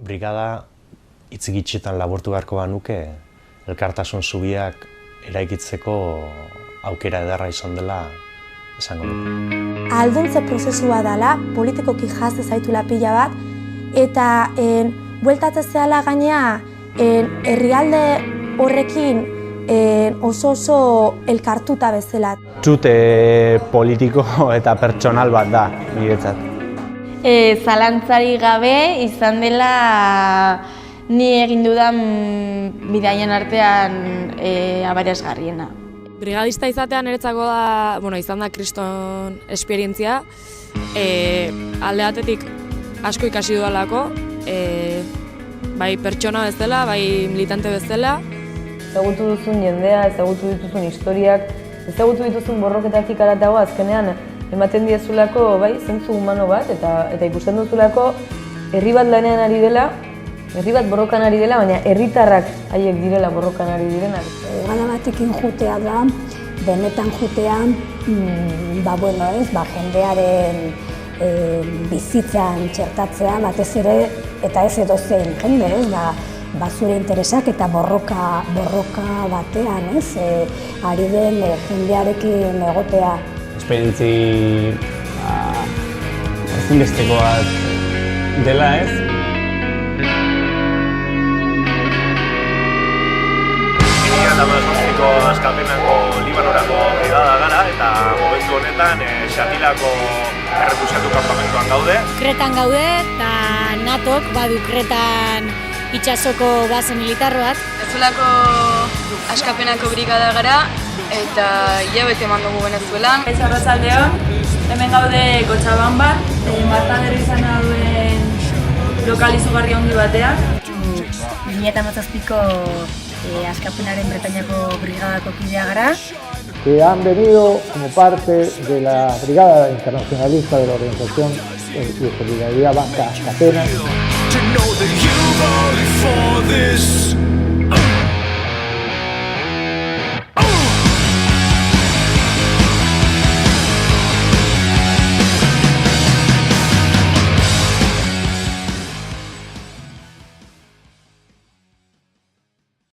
brigada hitz gitxetan laburtu beharko banuke elkartasun zubiak eraikitzeko aukera ederra izan dela esango nuke. Alduntze prozesua dela, politikoki jazte zaitula pila bat, eta bueltatze zehala gainea herrialde horrekin oso elkartuta bezala. Txute politiko eta pertsonal bat da, niretzat. Zalantzari gabe izan dela ni egin dudan bidaien artean aberasgarriena. Brigadista izatean niretzako da, izan da kriston esperientzia. Alde batetik asko ikasi dudalako, bai pertsona bezala, bai militante bezala. Ezagutu duzun jendea, ezagutu dituzun historiak, ezagutu dituzun borroketatik haratago azkenean ematen diezulako zentzu humano bat eta ikusten duzulako herri bat lanean ari dela, herri bat borrokan ari dela, baina herritarrak haiek direla borrokan ari direnak. Gala batekin jutea da, benetan jutean, jendearen bizitzan txertatzea, batez ere, eta ez edozein jende, zure interesak eta borroka batean, ari den jendearekin egotea. Esperientzi ezinbesteko bat dela, ez? Ko askapenako Libanorako brigada gara eta momentu honetan Xatilako errefuxiatu kanpamentuan gaude. Kretan gaude eta NATOk badu Kretan itsasoko base militar bat. Venezuelako askapenako brigada gara eta hilabete eman dugu Venezuelan. Arratsaldeon, hemen gaude Kotxabanban, Martan herrizana duen lokal izugarri handi batean. 2017ko askapenaren Bretañako brigadako kidea gara. Que han venido como parte de la Brigada Internacionalista de la Organización de Solidaridad Vasca Askapena.